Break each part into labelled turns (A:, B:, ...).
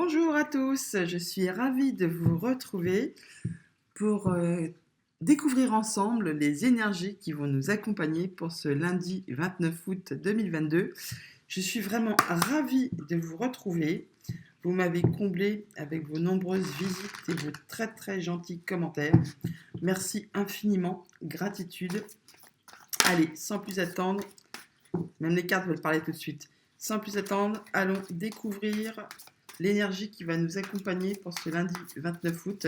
A: Bonjour à tous, je suis ravie de vous retrouver pour découvrir ensemble les énergies qui vont nous accompagner pour ce lundi 29 août 2022. Je suis vraiment ravie de vous retrouver. Vous m'avez comblé avec vos nombreuses visites et vos très très gentils commentaires. Merci infiniment, gratitude. Allez, sans plus attendre, même les cartes veulent parler tout de suite. Sans plus attendre, allons découvrir l'énergie qui va nous accompagner pour ce lundi 29 août.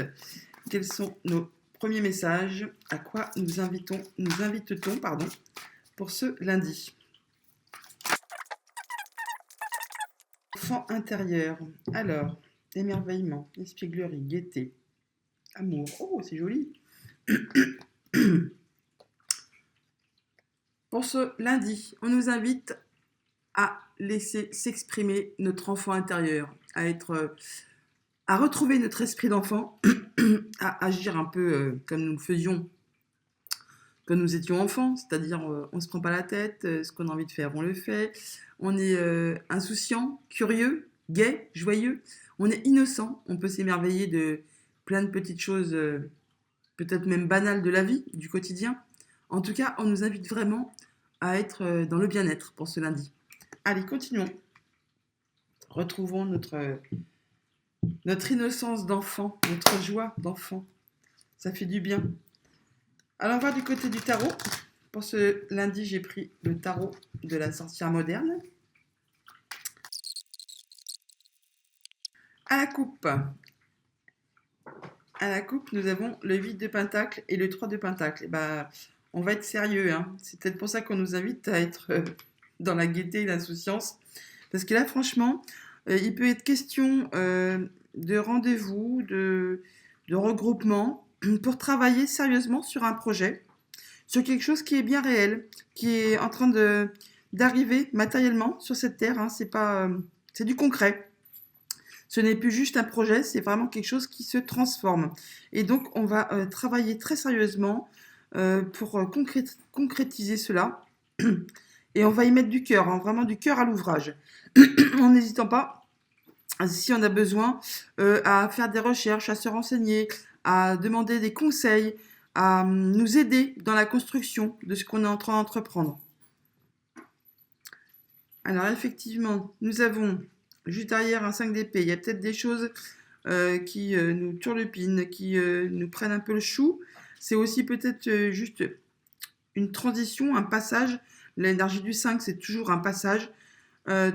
A: Quels sont nos premiers messages? À quoi nous invite-t-on pour ce lundi? Enfant intérieur. Alors, émerveillement, espièglerie, gaieté, amour. Oh, c'est joli. Pour ce lundi, on nous invite à laisser s'exprimer notre enfant intérieur, à retrouver notre esprit d'enfant, à agir un peu comme nous le faisions quand nous étions enfants, c'est-à-dire on ne se prend pas la tête, ce qu'on a envie de faire, on le fait, on est insouciant, curieux, gai, joyeux, on est innocent, on peut s'émerveiller de plein de petites choses, peut-être même banales de la vie, du quotidien. En tout cas, on nous invite vraiment à être dans le bien-être pour ce lundi. Allez, continuons. Retrouvons notre innocence d'enfant, notre joie d'enfant. Ça fait du bien. Alors, on va du côté du tarot. Pour ce lundi, j'ai pris le tarot de la sorcière moderne. À la coupe, nous avons le 8 de pentacle et le 3 de pentacle. On va être sérieux. C'est peut-être pour ça qu'on nous invite à être dans la gaieté et l'insouciance. Parce que là, franchement, il peut être question de rendez-vous, de regroupement, pour travailler sérieusement sur un projet, sur quelque chose qui est bien réel, qui est en train d'arriver matériellement sur cette terre. C'est du concret. Ce n'est plus juste un projet, c'est vraiment quelque chose qui se transforme. Et donc, on va travailler très sérieusement pour concrétiser cela. Et on va y mettre du cœur, vraiment du cœur à l'ouvrage. En n'hésitant pas, si on a besoin, à faire des recherches, à se renseigner, à demander des conseils, à nous aider dans la construction de ce qu'on est en train d'entreprendre. Alors effectivement, nous avons juste derrière un 5 d'épée, il y a peut-être des choses qui nous turlupinent, qui nous prennent un peu le chou. C'est aussi peut-être juste une transition, un passage. L'énergie du 5, c'est toujours un passage.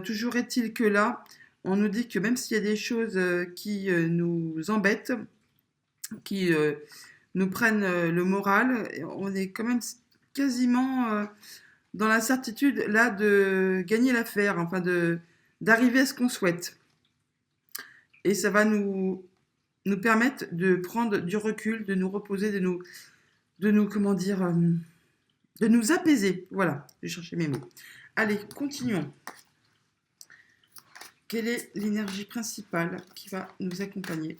A: Toujours est-il que là, on nous dit que même s'il y a des choses qui nous embêtent, qui nous prennent le moral, on est quand même quasiment dans la certitude là de gagner l'affaire, d'arriver à ce qu'on souhaite. Et ça va nous permettre de prendre du recul, de nous reposer, de nous apaiser. Voilà, j'ai cherché mes mots. Allez, continuons. Quelle est l'énergie principale qui va nous accompagner?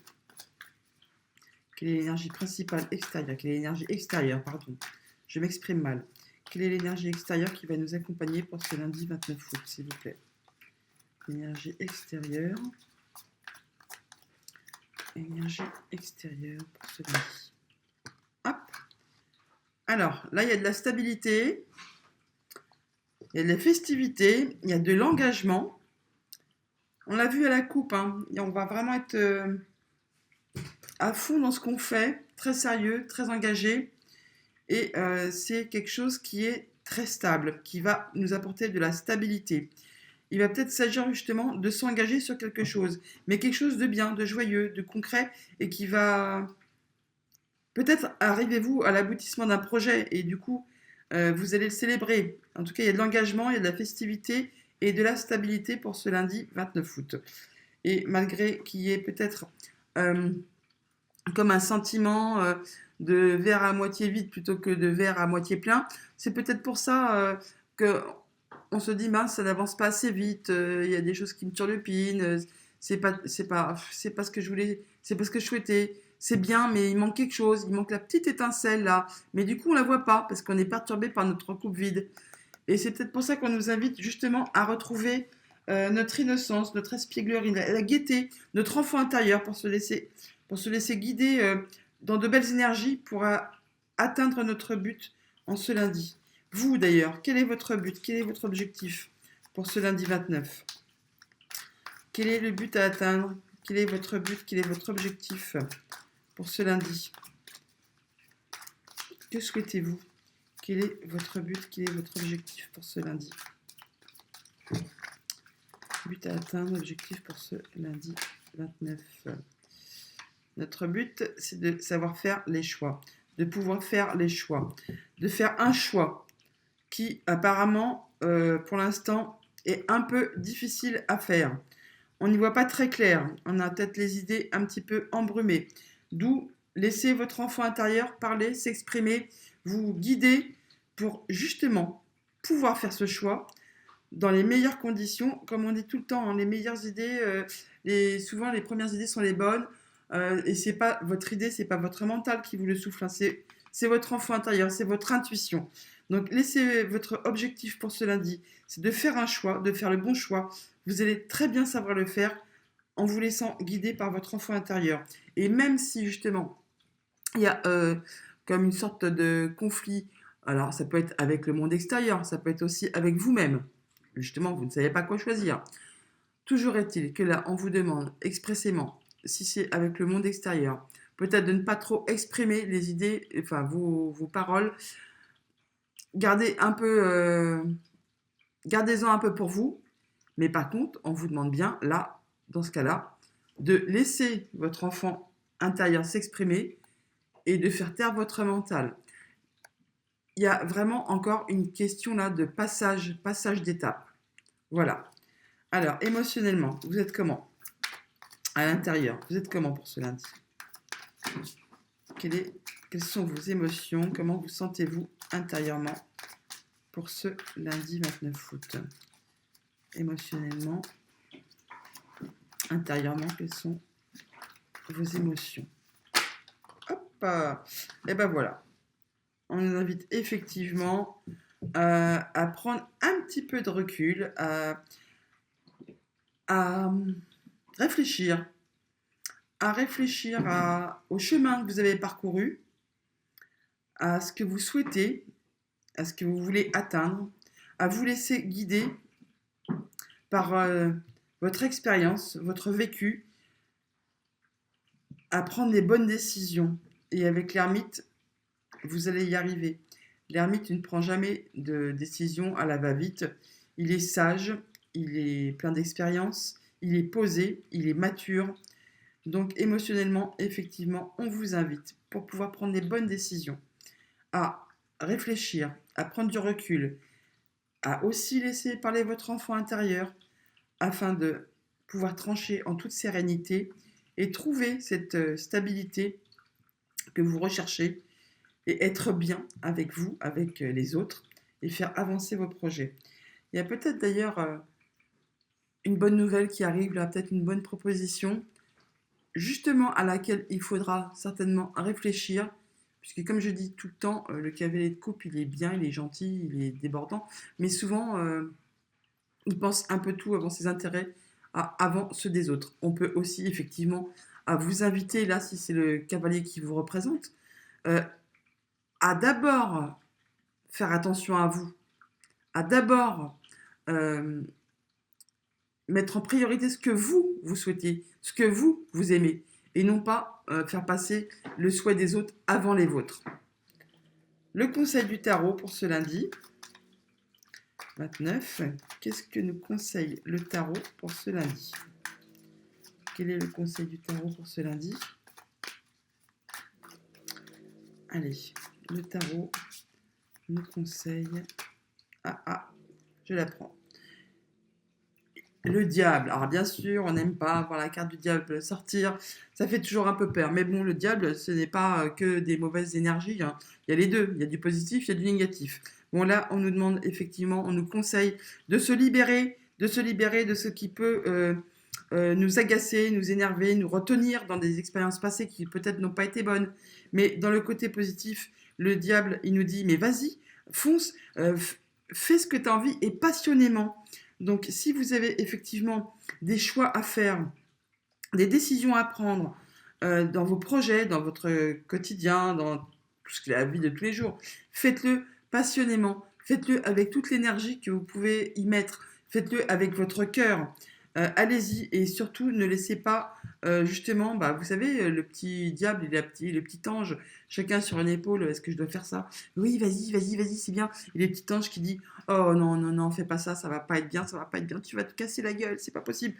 A: Quelle est l'énergie principale extérieure? Quelle est l'énergie extérieure, pardon. Je m'exprime mal. Quelle est l'énergie extérieure qui va nous accompagner pour ce lundi 29 août, s'il vous plaît? L'énergie extérieure. Énergie extérieure pour ce lundi. Hop. Alors, là, il y a de la stabilité. Il y a de la festivité. Il y a de l'engagement. On l'a vu à la coupe, et on va vraiment être à fond dans ce qu'on fait, très sérieux, très engagé, et c'est quelque chose qui est très stable, qui va nous apporter de la stabilité. Il va peut-être s'agir justement de s'engager sur quelque chose, mais quelque chose de bien, de joyeux, de concret, et qui va peut-être arrivez-vous à l'aboutissement d'un projet, et du coup, vous allez le célébrer. En tout cas, il y a de l'engagement, il y a de la festivité, et de la stabilité pour ce lundi 29 août. Et malgré qu'il y ait peut-être comme un sentiment de verre à moitié vide plutôt que de verre à moitié plein, c'est peut-être pour ça qu'on se dit mince, ça n'avance pas assez vite, il y a des choses qui me turlupinent, c'est pas ce que je voulais, c'est pas ce que je souhaitais, c'est bien mais il manque quelque chose, il manque la petite étincelle là, mais du coup on la voit pas parce qu'on est perturbé par notre coupe vide. Et c'est peut-être pour ça qu'on nous invite justement à retrouver notre innocence, notre espièglerie, la gaieté, notre enfant intérieur pour se laisser guider dans de belles énergies pour atteindre notre but en ce lundi. Vous d'ailleurs, quel est votre but? Quel est votre objectif pour ce lundi 29? Quel est le but à atteindre? Quel est votre but? Quel est votre objectif pour ce lundi? Que souhaitez-vous? Quel est votre but? Quel est votre objectif pour ce lundi? But à atteindre, objectif pour ce lundi 29. Notre but, c'est de savoir faire les choix, de pouvoir faire les choix, de faire un choix qui apparemment, pour l'instant, est un peu difficile à faire. On n'y voit pas très clair, on a peut-être les idées un petit peu embrumées. D'où laissez votre enfant intérieur parler, s'exprimer, vous guider pour justement pouvoir faire ce choix dans les meilleures conditions. Comme on dit tout le temps, hein, les meilleures idées, souvent les premières idées sont les bonnes. Et c'est pas votre idée, c'est pas votre mental qui vous le souffle, hein, c'est votre enfant intérieur, c'est votre intuition. Donc laissez votre objectif pour ce lundi, c'est de faire un choix, de faire le bon choix. Vous allez très bien savoir le faire en vous laissant guider par votre enfant intérieur. Et même si justement il y a comme une sorte de conflit, alors ça peut être avec le monde extérieur, ça peut être aussi avec vous-même. Justement, vous ne savez pas quoi choisir. Toujours est-il que là, on vous demande expressément, si c'est avec le monde extérieur, peut-être de ne pas trop exprimer les idées, enfin vos paroles. Gardez un peu, gardez-en un peu pour vous, mais par contre, on vous demande bien, là, dans ce cas-là, de laisser votre enfant intérieur s'exprimer et de faire taire votre mental. Il y a vraiment encore une question là de passage d'étape. Voilà. Alors, émotionnellement, vous êtes comment? À l'intérieur, vous êtes comment pour ce lundi? Quelles sont vos émotions? Comment vous sentez-vous intérieurement pour ce lundi 29 août? Émotionnellement, intérieurement, quelles sont vos émotions? Hop! Et ben voilà. On nous invite effectivement à prendre un petit peu de recul, à réfléchir, au chemin que vous avez parcouru, à ce que vous souhaitez, à ce que vous voulez atteindre, à vous laisser guider par votre expérience, votre vécu, à prendre les bonnes décisions. Et avec l'ermite, vous allez y arriver. L'ermite ne prend jamais de décision à la va-vite. Il est sage, il est plein d'expérience, il est posé, il est mature. Donc émotionnellement, effectivement, on vous invite pour pouvoir prendre les bonnes décisions, à réfléchir, à prendre du recul, à aussi laisser parler votre enfant intérieur afin de pouvoir trancher en toute sérénité et trouver cette stabilité que vous recherchez et être bien avec vous, avec les autres et faire avancer vos projets. Il y a peut-être d'ailleurs une bonne nouvelle qui arrive, là, peut-être une bonne proposition, justement à laquelle il faudra certainement réfléchir, puisque comme je dis tout le temps, le cavalier de coupe, il est bien, il est gentil, il est débordant, mais souvent, il pense un peu tout avant ses intérêts, avant ceux des autres. On peut aussi effectivement à vous inviter, là, si c'est le cavalier qui vous représente, à d'abord faire attention à vous, à d'abord mettre en priorité ce que vous souhaitez, ce que vous aimez, et non pas faire passer le souhait des autres avant les vôtres. Le conseil du tarot pour ce lundi 29, qu'est-ce que nous conseille le tarot pour ce lundi? Quel est le conseil du tarot pour ce lundi? Allez, le tarot nous conseille... je la prends. Le diable. Alors bien sûr, on n'aime pas voir la carte du diable sortir. Ça fait toujours un peu peur. Mais bon, le diable, ce n'est pas que des mauvaises énergies, hein. Il y a les deux. Il y a du positif, il y a du négatif. Bon là, on nous demande effectivement, on nous conseille de se libérer de ce qui peut nous agacer, nous énerver, nous retenir dans des expériences passées qui peut-être n'ont pas été bonnes. Mais dans le côté positif, le diable, il nous dit, mais vas-y, fonce, fais ce que tu as envie et passionnément. Donc, si vous avez effectivement des choix à faire, des décisions à prendre dans vos projets, dans votre quotidien, dans tout ce qui est la vie de tous les jours, faites-le passionnément, faites-le avec toute l'énergie que vous pouvez y mettre, faites-le avec votre cœur. Allez-y et surtout ne laissez pas justement, vous savez, le petit diable et le petit ange, chacun sur une épaule, est-ce que je dois faire ça? Oui, vas-y, vas-y, vas-y, c'est bien. Et le petit ange qui dit, oh non, non, non, fais pas ça va pas être bien, ça va pas être bien, tu vas te casser la gueule, c'est pas possible.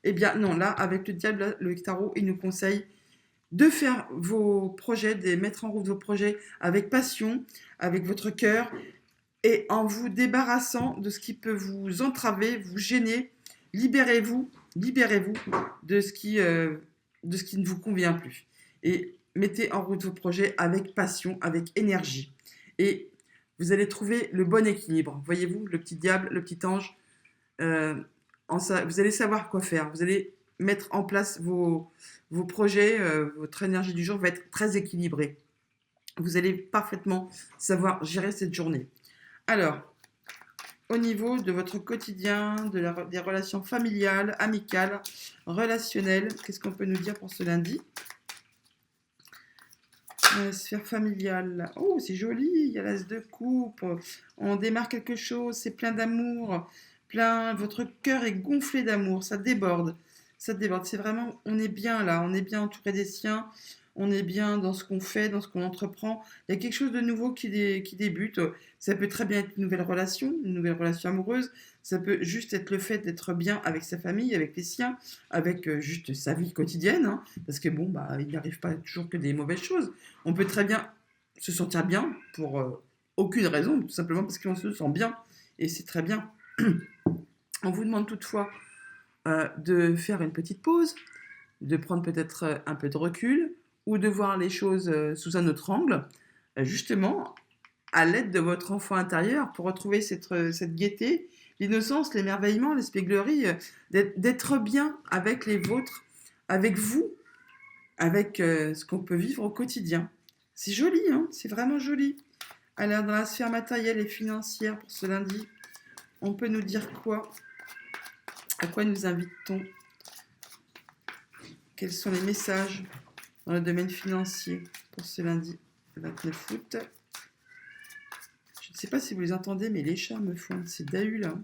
A: Eh bien non, là, avec le diable, là, le tarot, il nous conseille de faire vos projets, de mettre en route vos projets avec passion, avec votre cœur, et en vous débarrassant de ce qui peut vous entraver, vous gêner. Libérez-vous, libérez-vous de ce qui ne vous convient plus. Et mettez en route vos projets avec passion, avec énergie. Et vous allez trouver le bon équilibre. Voyez-vous, le petit diable, le petit ange, vous allez savoir quoi faire. Vous allez mettre en place vos projets, votre énergie du jour va être très équilibrée. Vous allez parfaitement savoir gérer cette journée. Alors, au niveau de votre quotidien, des relations familiales, amicales, relationnelles, qu'est-ce qu'on peut nous dire pour ce lundi? Sphère familiale. Oh, c'est joli, il y a l'as de coupe. On démarre quelque chose, c'est plein d'amour. Votre cœur est gonflé d'amour, ça déborde. Ça déborde. C'est vraiment, on est bien là, on est bien entouré des siens, on est bien dans ce qu'on fait, dans ce qu'on entreprend. Il y a quelque chose de nouveau qui débute. Ça peut très bien être une nouvelle relation amoureuse. Ça peut juste être le fait d'être bien avec sa famille, avec les siens, avec juste sa vie quotidienne. Hein, parce que bon, il n'arrive pas toujours que des mauvaises choses. On peut très bien se sentir bien pour aucune raison, tout simplement parce qu'on se sent bien. Et c'est très bien. On vous demande toutefois de faire une petite pause, de prendre peut-être un peu de recul ou de voir les choses sous un autre angle, justement à l'aide de votre enfant intérieur pour retrouver cette gaieté, l'innocence, l'émerveillement, l'espièglerie, d'être bien avec les vôtres, avec vous, avec ce qu'on peut vivre au quotidien. C'est joli, hein, c'est vraiment joli. Alors, dans la sphère matérielle et financière pour ce lundi, on peut nous dire quoi? À quoi nous invite-t-on? Quels sont les messages dans le domaine financier pour ce lundi 29 août? Je ne sais pas si vous les entendez, mais les chats me font ces dahues là.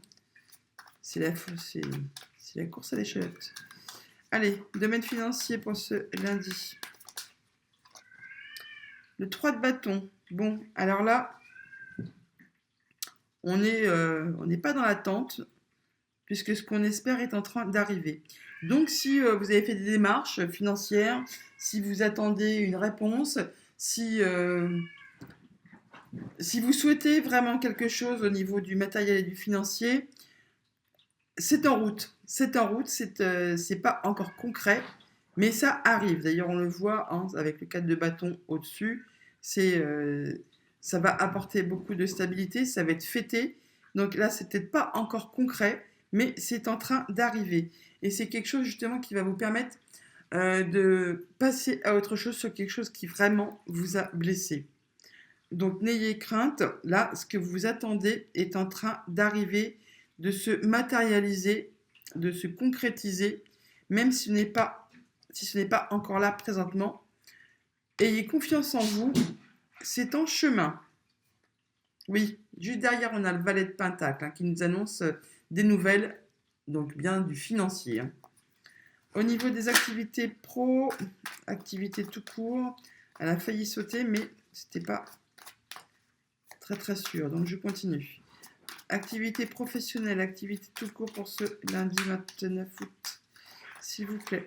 A: C'est la course à l'échalote. Allez, domaine financier pour ce lundi. Le 3 de bâton. Bon, alors là, on n'est pas dans l'attente, puisque ce qu'on espère est en train d'arriver. Donc, si vous avez fait des démarches financières, si vous attendez une réponse, si vous souhaitez vraiment quelque chose au niveau du matériel et du financier, c'est en route. C'est en route, c'est pas encore concret, mais ça arrive. D'ailleurs, on le voit hein, avec le 4 de bâton au-dessus. Ça va apporter beaucoup de stabilité, ça va être fêté. Donc là, c'est peut-être pas encore concret, mais c'est en train d'arriver. Et c'est quelque chose justement qui va vous permettre de passer à autre chose sur quelque chose qui vraiment vous a blessé. Donc n'ayez crainte, là, ce que vous attendez est en train d'arriver, de se matérialiser, de se concrétiser, même si ce n'est pas encore là présentement. Ayez confiance en vous, c'est en chemin. Oui, juste derrière, on a le valet de Pentacle hein, qui nous annonce des nouvelles, donc bien du financier. Hein. Au niveau des activités pro, activités tout court, elle a failli sauter, mais c'était pas très très sûr, donc je continue. Activité professionnelle, activité tout court pour ce lundi 29 août, s'il vous plaît.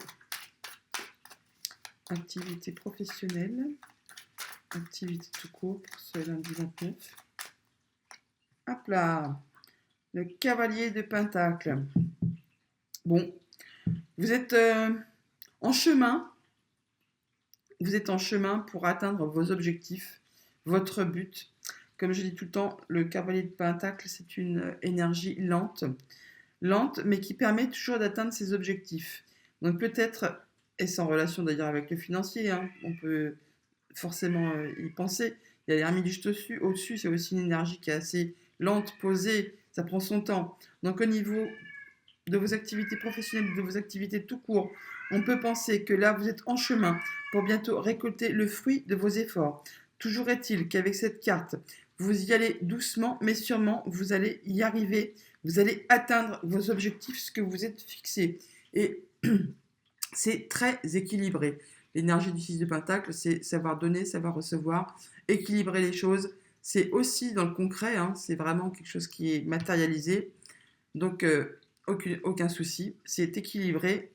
A: Activité professionnelle, activité tout court pour ce lundi 29. Hop là, le cavalier de Pentacle. Bon, vous êtes en chemin. Vous êtes en chemin pour atteindre vos objectifs, votre but. Comme je dis tout le temps, le cavalier de Pentacle, c'est une énergie lente, mais qui permet toujours d'atteindre ses objectifs. Donc peut-être, et c'est en relation d'ailleurs avec le financier, hein, on peut forcément y penser. Il y a l'ermite juste au-dessus, c'est aussi une énergie qui est assez lente, posée. ça prend son temps. Donc au niveau de vos activités professionnelles, de vos activités tout court, on peut penser que là, vous êtes en chemin pour bientôt récolter le fruit de vos efforts. Toujours est-il qu'avec cette carte, vous y allez doucement, mais sûrement, vous allez y arriver. Vous allez atteindre vos objectifs, ce que vous êtes fixés. Et c'est très équilibré. L'énergie du 6 de Pentacle, c'est savoir donner, savoir recevoir, équilibrer les choses. C'est aussi dans le concret, hein, c'est vraiment quelque chose qui est matérialisé. Donc, aucun souci, c'est équilibré.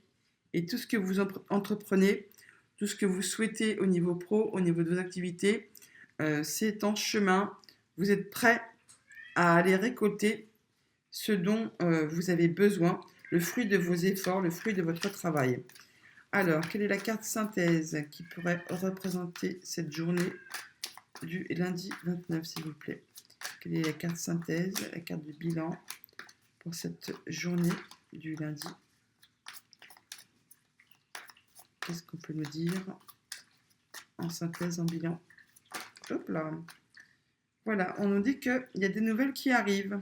A: Et tout ce que vous entreprenez, tout ce que vous souhaitez au niveau pro, au niveau de vos activités, c'est en chemin. Vous êtes prêt à aller récolter ce dont vous avez besoin, le fruit de vos efforts, le fruit de votre travail. Alors, quelle est la carte synthèse qui pourrait représenter cette journée du lundi 29, s'il vous plaît? Quelle est la carte synthèse, la carte du bilan pour cette journée du lundi? Qu'est-ce qu'on peut nous dire en synthèse, en bilan? Hop là. Voilà, on nous dit qu'il y a des nouvelles qui arrivent.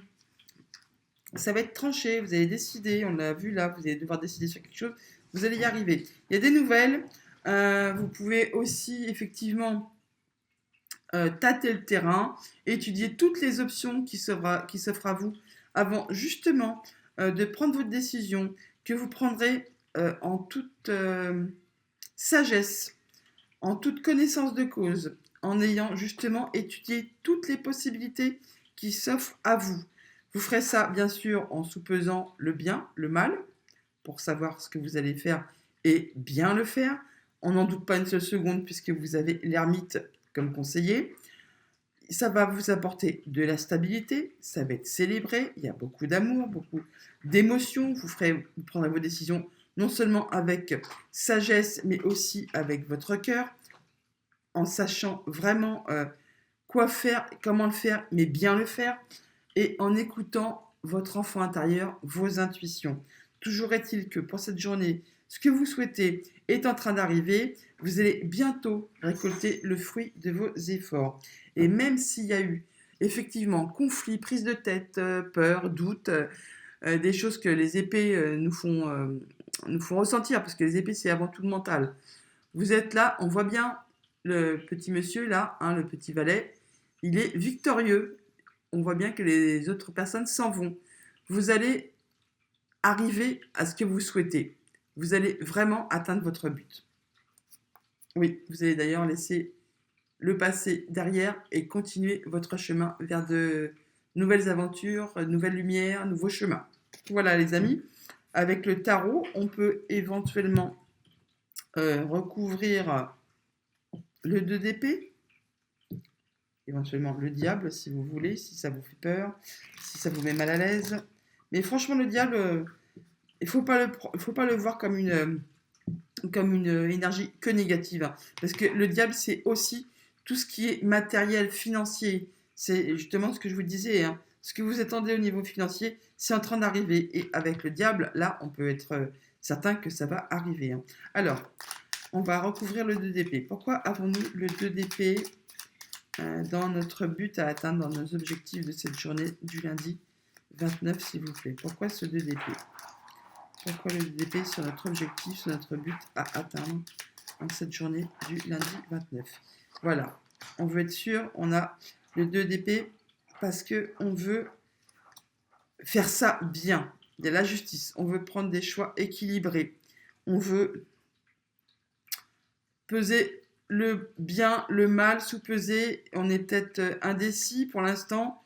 A: Ça va être tranché, vous allez décider, on l'a vu là, vous allez devoir décider sur quelque chose, vous allez y arriver. Il y a des nouvelles, vous pouvez aussi effectivement tâter le terrain, étudier toutes les options qui s'offrent à vous avant justement de prendre votre décision que vous prendrez en toute sagesse, en toute connaissance de cause, en ayant justement étudié toutes les possibilités qui s'offrent à vous. Vous ferez ça, bien sûr, en soupesant le bien, le mal, pour savoir ce que vous allez faire et bien le faire. On n'en doute pas une seule seconde puisque vous avez l'ermite comme conseiller. Ça va vous apporter de la stabilité, ça va être célébré, il y a beaucoup d'amour, beaucoup d'émotions. Vous prendrez vos décisions non seulement avec sagesse, mais aussi avec votre cœur, en sachant vraiment quoi faire, comment le faire, mais bien le faire, et en écoutant votre enfant intérieur, vos intuitions. Toujours est-il que pour cette journée, ce que vous souhaitez est en train d'arriver, vous allez bientôt récolter le fruit de vos efforts. Et même s'il y a eu effectivement conflit, prise de tête, peur, doute, des choses que les épées nous font ressentir, parce que les épées c'est avant tout le mental. Vous êtes là, on voit bien le petit monsieur là, hein, le petit valet, il est victorieux. On voit bien que les autres personnes s'en vont. Vous allez arriver à ce que vous souhaitez. Vous allez vraiment atteindre votre but. Oui, vous allez d'ailleurs laisser le passé derrière et continuer votre chemin vers de nouvelles aventures, nouvelles lumières, nouveaux chemins. Voilà les amis, avec le tarot, on peut éventuellement recouvrir le 2 d'épée, éventuellement le diable si vous voulez, si ça vous fait peur, si ça vous met mal à l'aise. Mais franchement, le diable, il ne faut pas le voir comme une énergie que négative, hein. Parce que le diable, c'est aussi tout ce qui est matériel, financier. C'est justement ce que je vous disais, hein. Ce que vous attendez au niveau financier, c'est en train d'arriver. Et avec le diable, là, on peut être certain que ça va arriver, hein. Alors, on va recouvrir le 2 d'épée. Pourquoi avons-nous le 2 d'épée dans notre but à atteindre, dans nos objectifs de cette journée du lundi 29, s'il vous plaît? Pourquoi ce 2 d'épée? Pourquoi le 2 d'épée sur notre objectif, sur notre but à atteindre en cette journée du lundi 29? Voilà, on veut être sûr, on a le 2 d'épée parce qu'on veut faire ça bien. Il y a la justice, on veut prendre des choix équilibrés, on veut peser le bien, le mal, sous-peser. On est peut-être indécis pour l'instant.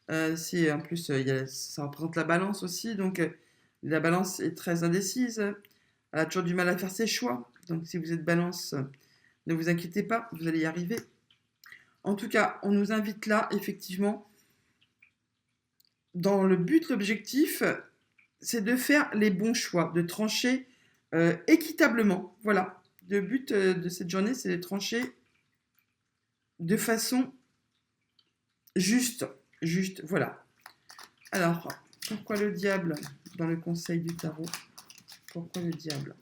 A: En plus, ça représente la balance aussi, donc la balance est très indécise. Elle a toujours du mal à faire ses choix. Donc si vous êtes balance, ne vous inquiétez pas, vous allez y arriver. En tout cas, on nous invite là, effectivement, dans le but, l'objectif, c'est de faire les bons choix, de trancher équitablement. Voilà. Le but de cette journée, c'est de trancher de façon juste. Juste, voilà. Alors, pourquoi le diable dans le conseil du tarot? Pourquoi le diable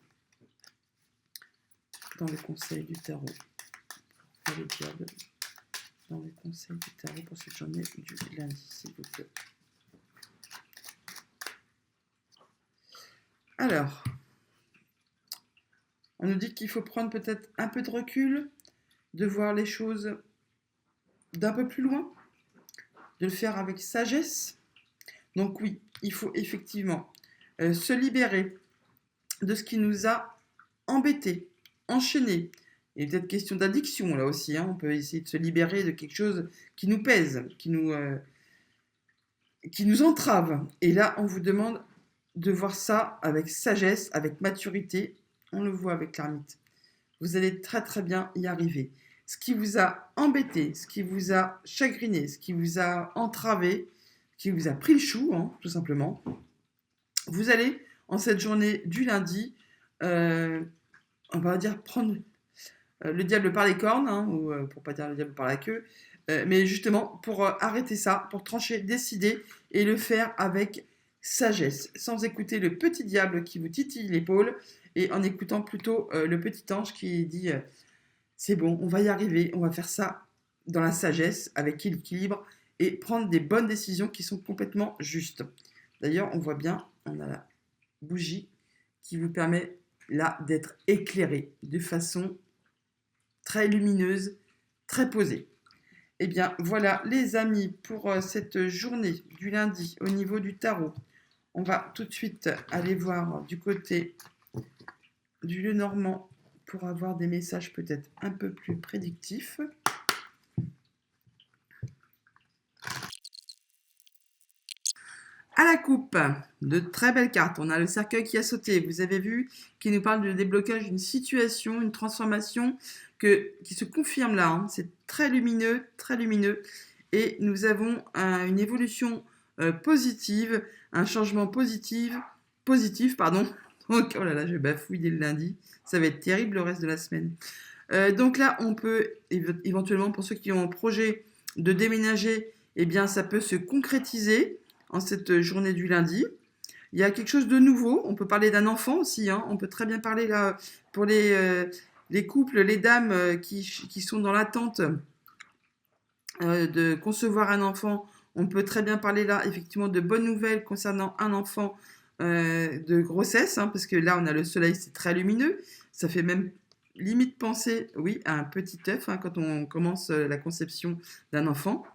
A: dans le conseil du tarot? Pourquoi le diable dans le conseil du tarot pour cette journée du lundi, s'il vous plaît? Alors, on nous dit qu'il faut prendre peut-être un peu de recul, de voir les choses d'un peu plus loin, de le faire avec sagesse. Donc oui, il faut effectivement se libérer de ce qui nous a embêtés, enchaînés. Il est peut-être question d'addiction là aussi. On peut essayer de se libérer de quelque chose qui nous pèse, qui nous entrave. Et là, on vous demande de voir ça avec sagesse, avec maturité. On le voit avec l'ermite. Vous allez très très bien y arriver. Ce qui vous a embêté, ce qui vous a chagriné, ce qui vous a entravé, ce qui vous a pris le chou, tout simplement, vous allez, en cette journée du lundi, on va dire prendre le diable par les cornes, ou pour pas dire le diable par la queue, mais justement pour arrêter ça, pour trancher, décider et le faire avec sagesse, sans écouter le petit diable qui vous titille l'épaule et en écoutant plutôt le petit ange qui dit c'est bon, on va y arriver, on va faire ça dans la sagesse, avec équilibre et prendre des bonnes décisions qui sont complètement justes. D'ailleurs, on voit bien, on a la bougie qui vous permet là d'être éclairé de façon très lumineuse, très posée. Eh bien, voilà les amis pour cette journée du lundi au niveau du tarot. On va tout de suite aller voir du côté du Lenormand pour avoir des messages peut-être un peu plus prédictifs. À la coupe, de très belles cartes. On a le cercueil qui a sauté, vous avez vu, qui nous parle du déblocage d'une situation, une transformation qui se confirme là. C'est très lumineux, très lumineux. Et nous avons une évolution positive, un changement positif, pardon. Donc, oh là là, je bafouille dès le lundi. Ça va être terrible le reste de la semaine. Donc là, on peut éventuellement, pour ceux qui ont un projet de déménager, eh bien, ça peut se concrétiser en cette journée du lundi. Il y a quelque chose de nouveau. On peut parler d'un enfant aussi. On peut très bien parler là pour les couples, les dames qui sont dans l'attente de concevoir un enfant. On peut très bien parler là effectivement de bonnes nouvelles concernant un enfant de grossesse, parce que là on a le soleil, c'est très lumineux. Ça fait même limite penser, oui, à un petit œuf quand on commence la conception d'un enfant.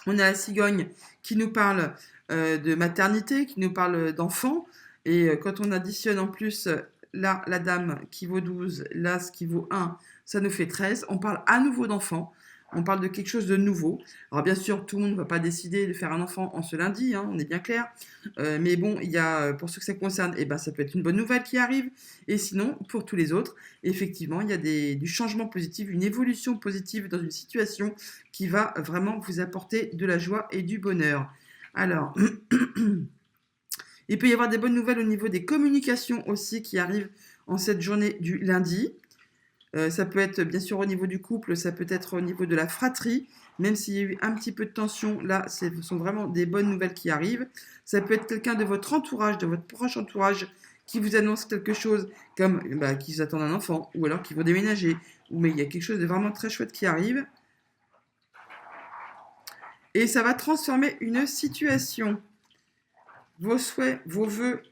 A: On a la cigogne qui nous parle de maternité, qui nous parle d'enfant. Et quand on additionne en plus là, la dame qui vaut 12, l'as qui vaut 1, ça nous fait 13. On parle à nouveau d'enfant. On parle de quelque chose de nouveau. Alors bien sûr, tout le monde ne va pas décider de faire un enfant en ce lundi, on est bien clair. Mais bon, il y a, pour ceux que ça concerne, ça peut être une bonne nouvelle qui arrive. Et sinon, pour tous les autres, effectivement, il y a du changement positif, une évolution positive dans une situation qui va vraiment vous apporter de la joie et du bonheur. Alors, il peut y avoir des bonnes nouvelles au niveau des communications aussi qui arrivent en cette journée du lundi. Ça peut être bien sûr au niveau du couple, ça peut être au niveau de la fratrie, même s'il y a eu un petit peu de tension, là, ce sont vraiment des bonnes nouvelles qui arrivent. Ça peut être quelqu'un de votre entourage, de votre proche entourage, qui vous annonce quelque chose comme qu'ils attendent un enfant, ou alors qu'ils vont déménager, mais il y a quelque chose de vraiment très chouette qui arrive. Et ça va transformer une situation. Vos souhaits, vos vœux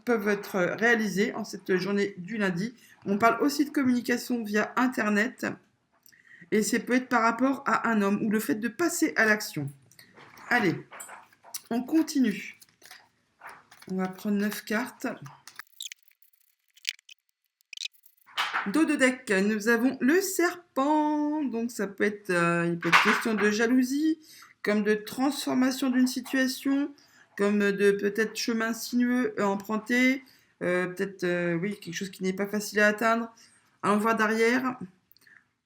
A: peuvent être réalisés en cette journée du lundi. On parle aussi de communication via Internet. Et ça peut être par rapport à un homme ou le fait de passer à l'action. Allez, on continue. On va prendre 9 cartes. Dos de deck, nous avons le serpent. Donc ça peut être, il peut être question de jalousie, comme de transformation d'une situation, comme de peut-être chemin sinueux emprunté, peut-être oui, quelque chose qui n'est pas facile à atteindre. Allons voir derrière.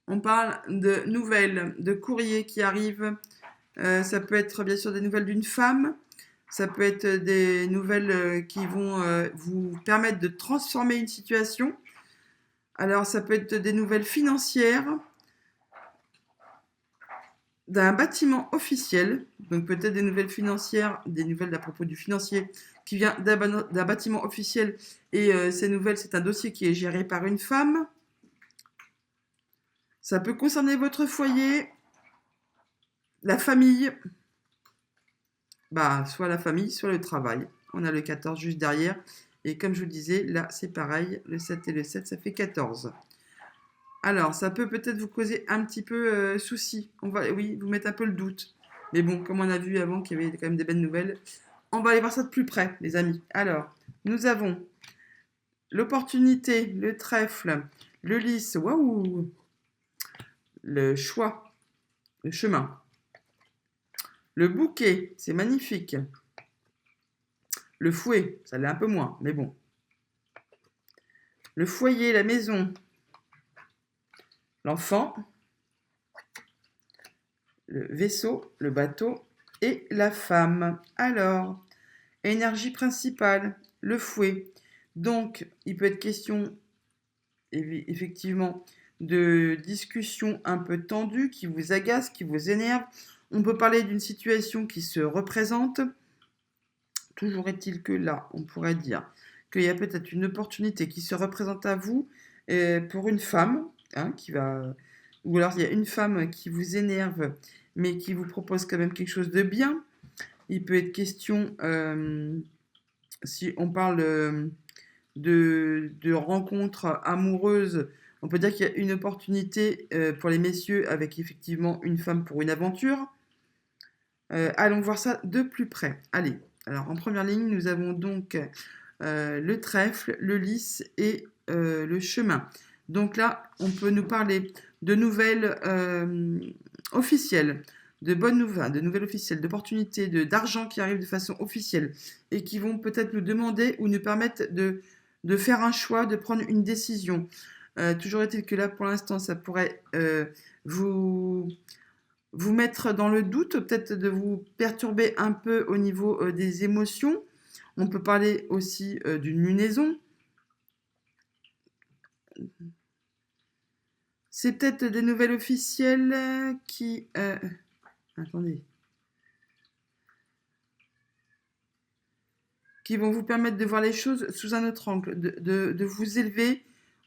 A: On parle de nouvelles, de courriers qui arrivent. Ça peut être bien sûr des nouvelles d'une femme. Ça peut être des nouvelles qui vont vous permettre de transformer une situation. Alors, ça peut être des nouvelles financières, d'un bâtiment officiel. Donc, peut-être des nouvelles financières, des nouvelles à propos du financier qui vient d'un bâtiment officiel. Et ces nouvelles, c'est un dossier qui est géré par une femme. Ça peut concerner votre foyer, la famille, soit la famille, soit le travail. On a le 14 juste derrière. Et comme je vous disais, là, c'est pareil. Le 7 et le 7, ça fait 14. Alors, ça peut peut-être vous causer un petit peu souci. Oui, vous mettre un peu le doute. Mais bon, comme on a vu avant qu'il y avait quand même des belles nouvelles, on va aller voir ça de plus près, les amis. Alors, nous avons l'opportunité, le trèfle, le lys, waouh, le choix, le chemin, le bouquet, c'est magnifique. Le fouet, ça l'est un peu moins, mais bon. Le foyer, la maison, l'enfant, le vaisseau, le bateau et la femme. Alors, énergie principale, le fouet. Donc, il peut être question, effectivement, de discussions un peu tendues qui vous agacent, qui vous énervent. On peut parler d'une situation qui se représente. Toujours est-il que là, on pourrait dire qu'il y a peut-être une opportunité qui se représente à vous pour une femme, hein, ou alors il y a une femme qui vous énerve, mais qui vous propose quand même quelque chose de bien. Il peut être question, si on parle de rencontres amoureuses, on peut dire qu'il y a une opportunité pour les messieurs avec effectivement une femme pour une aventure. Allons voir ça de plus près. Allez, alors en première ligne, nous avons donc le trèfle, le lys et le chemin. Donc là, on peut nous parler de nouvelles officielles, de bonnes nouvelles, de nouvelles officielles, d'opportunités, d'argent qui arrivent de façon officielle et qui vont peut-être nous demander ou nous permettre de faire un choix, de prendre une décision. Toujours est-il que là, pour l'instant, ça pourrait vous mettre dans le doute, peut-être de vous perturber un peu au niveau des émotions. On peut parler aussi d'une lunaison. C'est peut-être des nouvelles officielles qui... attendez. Qui vont vous permettre de voir les choses sous un autre angle, de vous élever,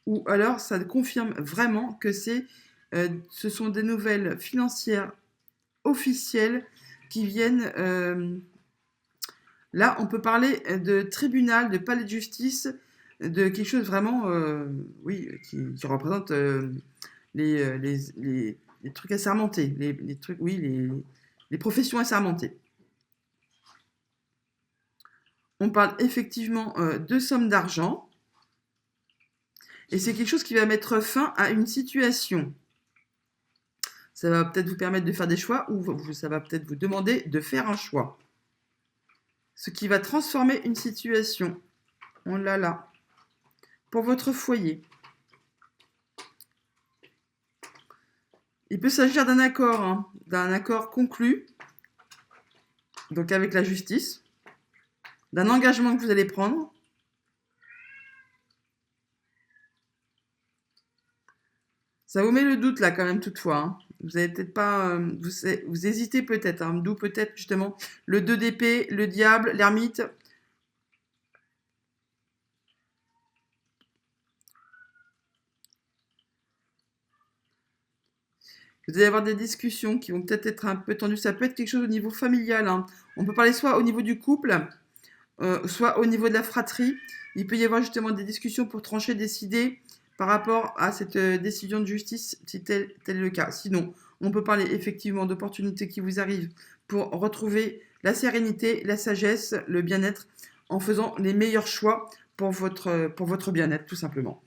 A: ou alors ça confirme vraiment que ce sont des nouvelles financières officielles qui viennent... là, on peut parler de tribunal, de palais de justice, de quelque chose vraiment, oui, qui représente les trucs assermentés, les trucs, oui, les professions assermentées. On parle effectivement de sommes d'argent, et c'est quelque chose qui va mettre fin à une situation. Ça va peut-être vous permettre de faire des choix, ou ça va peut-être vous demander de faire un choix. Ce qui va transformer une situation. On l'a là. Pour votre foyer. Il peut s'agir d'un accord, hein, d'un accord conclu, donc avec la justice, d'un engagement que vous allez prendre. Ça vous met le doute là quand même toutefois. Hein. Vous avez peut-être pas, vous hésitez peut-être, hein, d'où peut-être justement le 2 d'épée, le diable, l'ermite. Vous allez avoir des discussions qui vont peut-être être un peu tendues. Ça peut être quelque chose au niveau familial. Hein. On peut parler soit au niveau du couple, soit au niveau de la fratrie. Il peut y avoir justement des discussions pour trancher, décider par rapport à cette décision de justice, si tel est le cas. Sinon, on peut parler effectivement d'opportunités qui vous arrivent pour retrouver la sérénité, la sagesse, le bien-être, en faisant les meilleurs choix pour votre bien-être, tout simplement.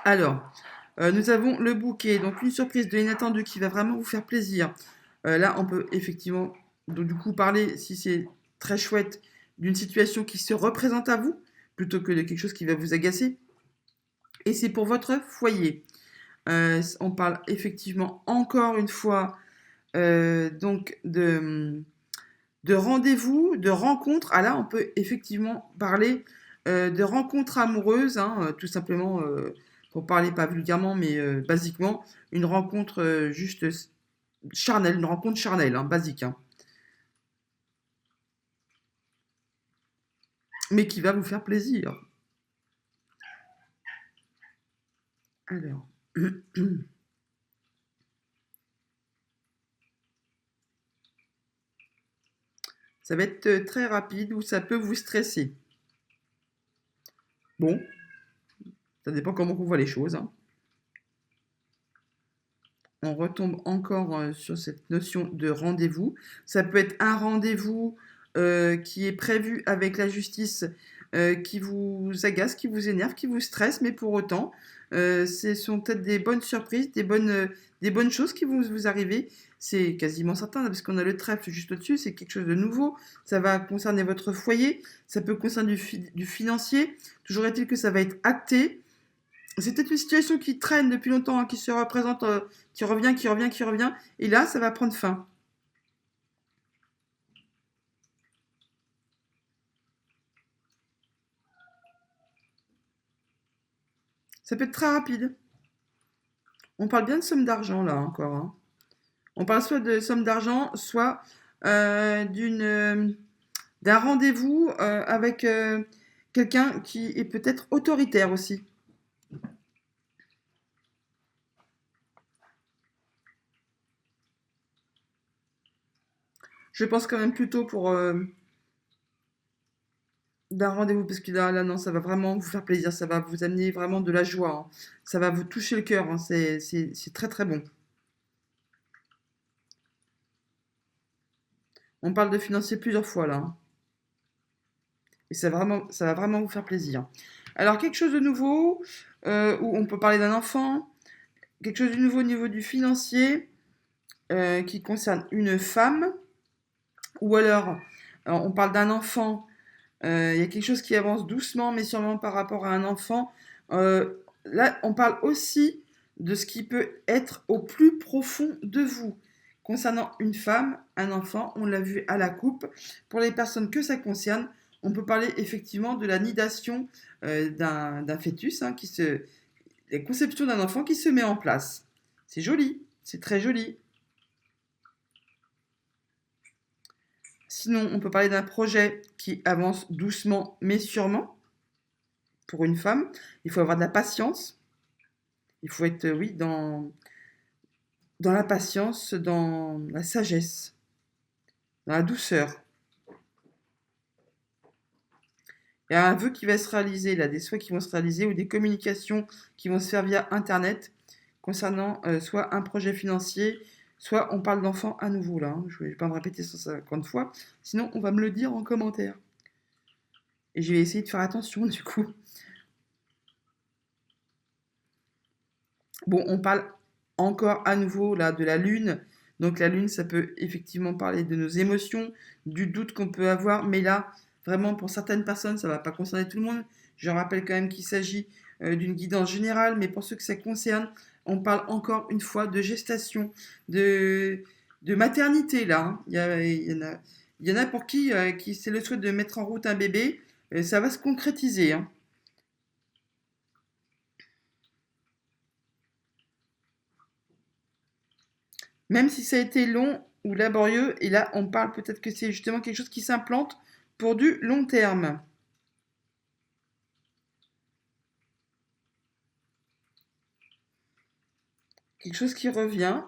A: Alors, nous avons le bouquet, donc une surprise de l'inattendu qui va vraiment vous faire plaisir. Là, on peut effectivement, donc, du coup, parler, si c'est très chouette, d'une situation qui se représente à vous, plutôt que de quelque chose qui va vous agacer. Et c'est pour votre foyer. On parle effectivement, encore une fois, donc de rendez-vous, de rencontres. Ah là, on peut effectivement parler de rencontres amoureuses, hein, tout simplement, pour parler pas vulgairement, mais basiquement, une rencontre juste charnelle, une rencontre charnelle, hein, basique. Hein. Mais qui va vous faire plaisir. Alors. Ça va être très rapide ou ça peut vous stresser. Bon, ça dépend comment on voit les choses, hein. On retombe encore sur cette notion de rendez-vous. Ça peut être un rendez-vous qui est prévu avec la justice, qui vous agace, qui vous énerve, qui vous stresse, mais pour autant, ce sont peut-être des bonnes surprises, des bonnes choses qui vont vous arriver. C'est quasiment certain, parce qu'on a le trèfle juste au-dessus, c'est quelque chose de nouveau. Ça va concerner votre foyer, ça peut concerner du financier. Toujours est-il que ça va être acté. C'est peut-être une situation qui traîne depuis longtemps, hein, qui se représente, qui revient, qui revient, qui revient. Et là, ça va prendre fin. Ça peut être très rapide. On parle bien de somme d'argent là encore, hein. On parle soit de somme d'argent, soit d'un rendez-vous avec quelqu'un qui est peut-être autoritaire aussi. Je pense quand même plutôt pour d'un rendez-vous, parce que là, non, ça va vraiment vous faire plaisir, ça va vous amener vraiment de la joie, hein. Ça va vous toucher le cœur, hein. C'est très très bon. On parle de financier plusieurs fois là, hein. Et ça va vraiment vous faire plaisir. Alors, quelque chose de nouveau, où on peut parler d'un enfant, quelque chose de nouveau au niveau du financier, qui concerne une femme, ou alors on parle d'un enfant, il y a quelque chose qui avance doucement mais sûrement par rapport à un enfant. Là, on parle aussi de ce qui peut être au plus profond de vous. Concernant une femme, un enfant, on l'a vu à la coupe. Pour les personnes que ça concerne, on peut parler effectivement de la nidation d'un fœtus, hein, la conception d'un enfant qui se met en place. C'est joli, c'est très joli. Sinon, on peut parler d'un projet qui avance doucement mais sûrement. Pour une femme, il faut avoir de la patience. Il faut être, oui, dans la patience, dans la sagesse, dans la douceur. Il y a un vœu qui va se réaliser, là, des souhaits qui vont se réaliser ou des communications qui vont se faire via Internet concernant soit un projet financier, soit on parle d'enfant à nouveau, là, hein. Je ne vais pas me répéter 150 fois, sinon on va me le dire en commentaire. Et je vais essayer de faire attention, du coup. Bon, on parle encore à nouveau là de la lune. Donc la lune, ça peut effectivement parler de nos émotions, du doute qu'on peut avoir, mais là, vraiment pour certaines personnes, ça ne va pas concerner tout le monde. Je rappelle quand même qu'il s'agit d'une guidance générale, mais pour ceux que ça concerne, on parle encore une fois de gestation, de, de maternité là, hein. Il y en a pour qui c'est le souhait de mettre en route un bébé, ça va se concrétiser, hein. Même si ça a été long ou laborieux, et là on parle peut-être que c'est justement quelque chose qui s'implante pour du long terme. Quelque chose qui revient,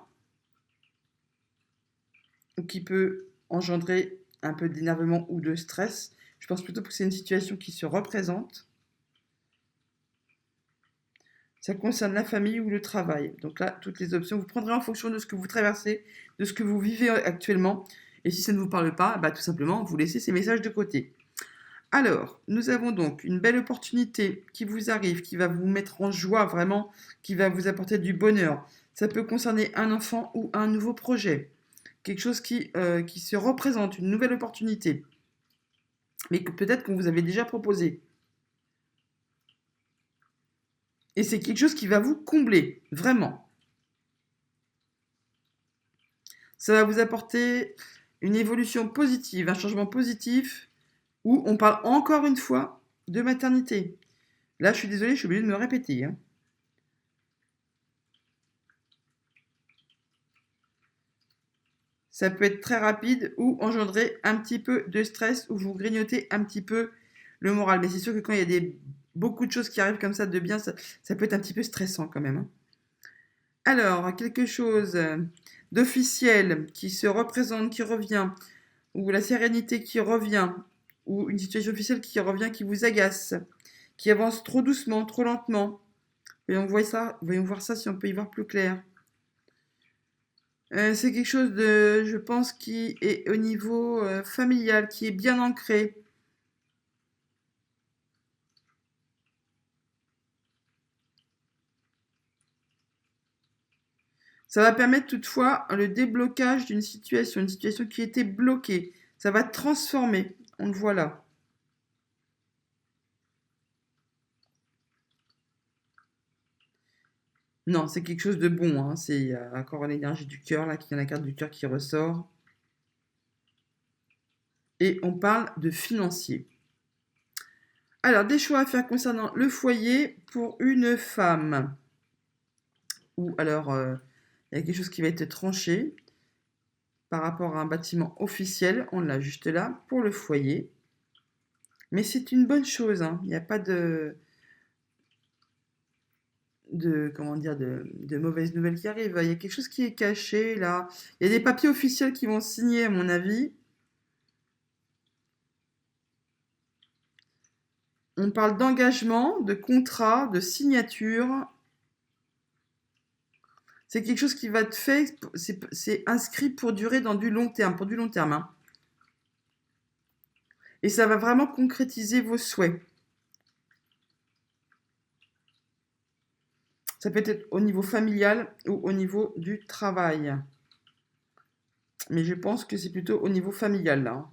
A: ou qui peut engendrer un peu d'énervement ou de stress. Je pense plutôt que c'est une situation qui se représente. Ça concerne la famille ou le travail. Donc là, toutes les options, vous prendrez en fonction de ce que vous traversez, de ce que vous vivez actuellement. Et si ça ne vous parle pas, bah, tout simplement, vous laissez ces messages de côté. Alors, nous avons donc une belle opportunité qui vous arrive, qui va vous mettre en joie vraiment, qui va vous apporter du bonheur. Ça peut concerner un enfant ou un nouveau projet, quelque chose qui se représente, une nouvelle opportunité, mais que peut-être qu'on vous avait déjà proposé. Et c'est quelque chose qui va vous combler, vraiment. Ça va vous apporter une évolution positive, un changement positif, où on parle encore une fois de maternité. Là, je suis désolée, je suis obligée de me répéter, hein. Ça peut être très rapide ou engendrer un petit peu de stress ou vous grignotez un petit peu le moral. Mais c'est sûr que quand il y a beaucoup de choses qui arrivent comme ça de bien, ça peut être un petit peu stressant quand même, hein. Alors, quelque chose d'officiel qui se représente, qui revient. ou la sérénité qui revient, ou une situation officielle qui revient, qui vous agace, qui avance trop doucement, trop lentement. Voyons voir ça si on peut y voir plus clair. C'est quelque chose de, je pense, qui est au niveau familial, qui est bien ancré. Ça va permettre toutefois le déblocage d'une situation, une situation qui était bloquée. Ça va transformer, on le voit là. Non, c'est quelque chose de bon, hein. C'est encore l'énergie du cœur, là, qui a la carte du cœur qui ressort. Et on parle de financier. Alors, des choix à faire concernant le foyer pour une femme. Ou alors, il y a quelque chose qui va être tranché par rapport à un bâtiment officiel. On l'a juste là pour le foyer. Mais c'est une bonne chose, hein. Il n'y a pas comment dire, de mauvaises nouvelles qui arrivent. Il y a quelque chose qui est caché là. Il y a des papiers officiels qui vont signer, à mon avis. On parle d'engagement, de contrat, de signature. C'est quelque chose qui va être fait, c'est inscrit pour durer dans du long terme, pour du long terme, hein. Et ça va vraiment concrétiser vos souhaits. Ça peut être au niveau familial ou au niveau du travail. Mais je pense que c'est plutôt au niveau familial là, hein.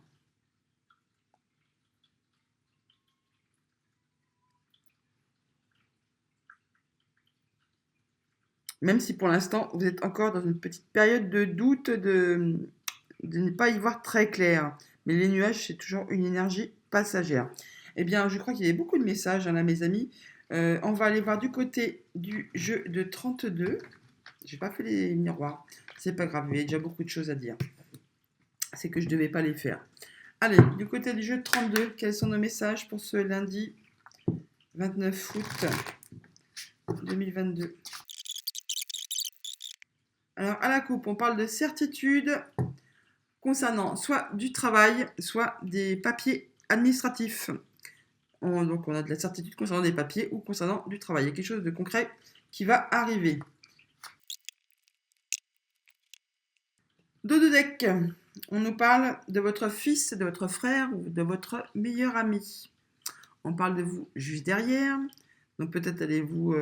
A: Même si pour l'instant vous êtes encore dans une petite période de doute, de ne pas y voir très clair. Mais les nuages, c'est toujours une énergie passagère. Eh bien, je crois qu'il y a beaucoup de messages, hein, là, mes amis. On va aller voir du côté du jeu de 32. J'ai pas fait les miroirs. C'est pas grave, il y a déjà beaucoup de choses à dire. C'est que je devais pas les faire. Allez, du côté du jeu de 32, quels sont nos messages pour ce lundi 29 août 2022? Alors, à la coupe, on parle de certitude concernant soit du travail, soit des papiers administratifs. Donc, on a de la certitude concernant des papiers ou concernant du travail. Il y a quelque chose de concret qui va arriver. Dos de deck, on nous parle de votre fils, de votre frère ou de votre meilleur ami. On parle de vous juste derrière. Donc, peut-être allez-vous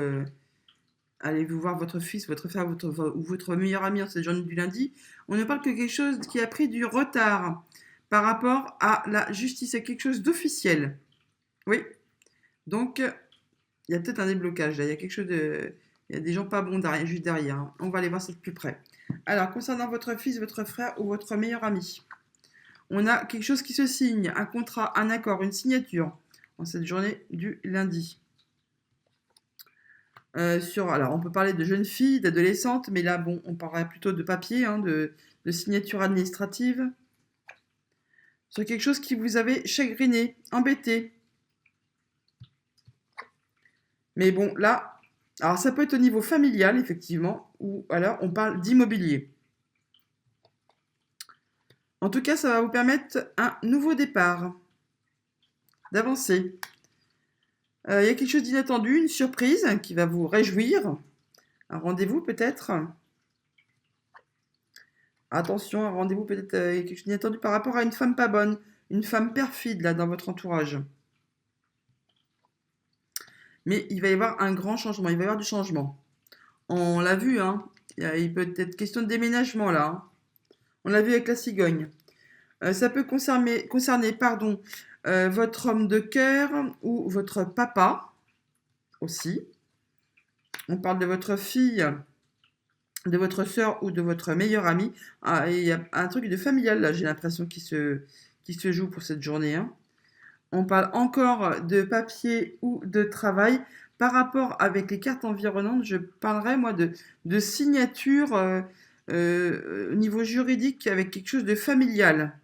A: voir votre fils, votre frère ou votre meilleur ami en cette journée du lundi. On ne parle que quelque chose qui a pris du retard par rapport à la justice. C'est quelque chose d'officiel. Oui. Donc, il y a peut-être un déblocage. Là. Il y a quelque chose de... Il y a des gens pas bons derrière, juste derrière, hein. On va aller voir ça de plus près. Alors, concernant votre fils, votre frère ou votre meilleur ami, on a quelque chose qui se signe, un contrat, un accord, une signature en cette journée du lundi. Alors, on peut parler de jeunes filles, d'adolescentes, mais là, bon, on parlerait plutôt de papier, hein, de signature administrative. Sur quelque chose qui vous avait chagriné, embêté. Mais bon, là, alors ça peut être au niveau familial, effectivement, ou alors on parle d'immobilier. En tout cas, ça va vous permettre un nouveau départ, d'avancer. Il y a quelque chose d'inattendu, une surprise qui va vous réjouir. Un rendez-vous peut-être. Attention, un rendez-vous peut-être quelque chose d'inattendu par rapport à une femme pas bonne, une femme perfide là dans votre entourage. Mais il va y avoir un grand changement, il va y avoir du changement. On l'a vu, hein. Il peut être question de déménagement là, hein. On l'a vu avec la cigogne. Ça peut concerner votre homme de cœur ou votre papa aussi. On parle de votre fille, de votre soeur ou de votre meilleur ami. Ah, il y a un truc de familial là, j'ai l'impression qui se joue pour cette journée, hein. On parle encore de papier ou de travail. Par rapport avec les cartes environnantes, je parlerai moi de signature au niveau juridique avec quelque chose de familial.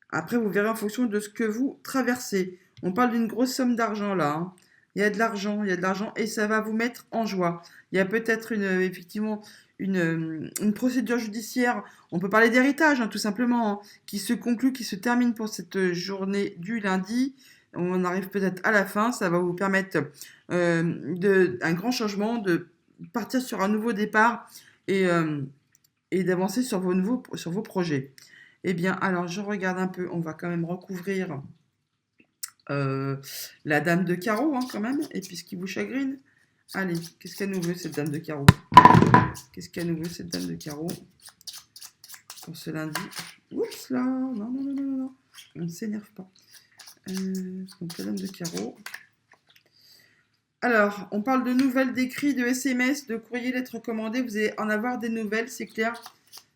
A: Après, vous verrez en fonction de ce que vous traversez. On parle d'une grosse somme d'argent là, hein. il y a de l'argent, il y a de l'argent et ça va vous mettre en joie. Il y a peut-être effectivement une procédure judiciaire, on peut parler d'héritage tout simplement, hein, qui se conclut, qui se termine pour cette journée du lundi. On arrive peut-être à la fin, ça va vous permettre un grand changement, de partir sur un nouveau départ et d'avancer sur vos projets. Eh bien, alors je regarde un peu, on va quand même recouvrir euh, la dame de carreau, hein, quand même, et puis ce qui vous chagrine. Allez, qu'est-ce qu'elle nous veut, cette dame de carreau? Qu'est-ce qu'elle nous veut, cette dame de carreau, pour ce lundi? Oups là, non, non, non, non, non, on ne s'énerve pas. Donc la dame de carreau. Alors, on parle de nouvelles, d'écrits, de SMS, de courriers, lettres recommandées. Vous allez en avoir des nouvelles, c'est clair,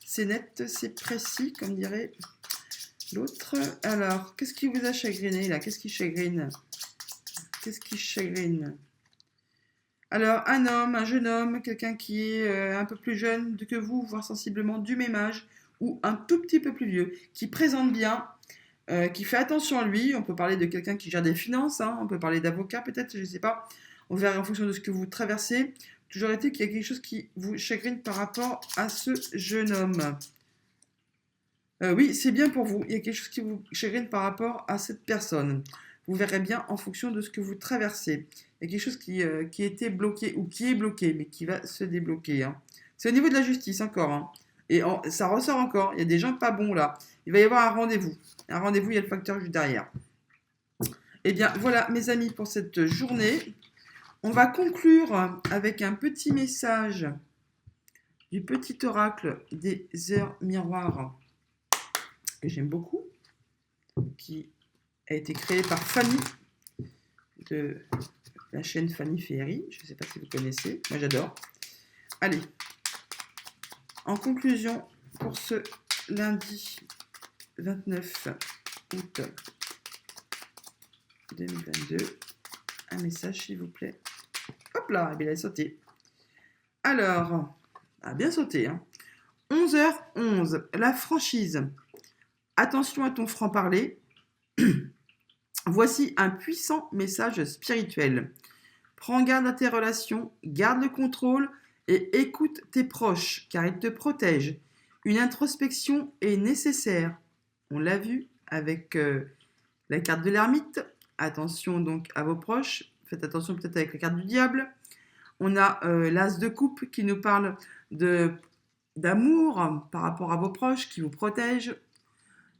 A: c'est net, c'est précis, comme dirait l'autre. Alors, qu'est-ce qui vous a chagriné là? Qu'est-ce qui chagrine? Qu'est-ce qui chagrine? Alors, un homme, un jeune homme, quelqu'un qui est un peu plus jeune que vous, voire sensiblement du même âge, ou un tout petit peu plus vieux, qui présente bien, qui fait attention à lui. On peut parler de quelqu'un qui gère des finances, hein, on peut parler d'avocat peut-être, je ne sais pas. On verra en fonction de ce que vous traversez. Toujours été qu'il y a quelque chose qui vous chagrine par rapport à ce jeune homme. Oui, c'est bien pour vous. Il y a quelque chose qui vous chagrine par rapport à cette personne. Vous verrez bien en fonction de ce que vous traversez. Il y a quelque chose qui était bloqué ou qui est bloqué, mais qui va se débloquer, hein. C'est au niveau de la justice encore, hein. Et ça ressort encore. Il y a des gens pas bons là. Il va y avoir un rendez-vous. Un rendez-vous, il y a le facteur juste derrière. Eh bien, voilà, mes amis, pour cette journée. On va conclure avec un petit message du petit oracle des heures miroirs que j'aime beaucoup, qui a été créé par Fanny de la chaîne Fanny Ferry. Je ne sais pas si vous connaissez, moi j'adore. Allez, en conclusion, pour ce lundi 29 août 2022, un message s'il vous plaît. Hop là, il a sauté. Alors, a bien sauté, hein. 11h11, la franchise. Attention à ton franc-parler. Voici un puissant message spirituel. Prends garde à tes relations, garde le contrôle et écoute tes proches car ils te protègent. Une introspection est nécessaire. On l'a vu avec la carte de l'ermite. Attention donc à vos proches. Faites attention peut-être avec la carte du diable. On a l'as de coupe qui nous parle d'amour par rapport à vos proches qui vous protègent.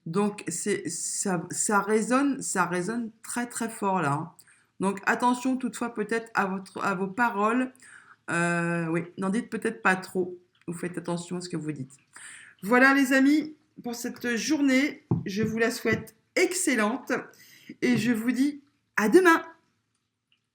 A: Donc ça résonne très très fort là, hein. Donc attention toutefois peut-être à vos paroles. Oui, n'en dites peut-être pas trop. Vous faites attention à ce que vous dites. Voilà les amis, pour cette journée, je vous la souhaite excellente et je vous dis à demain.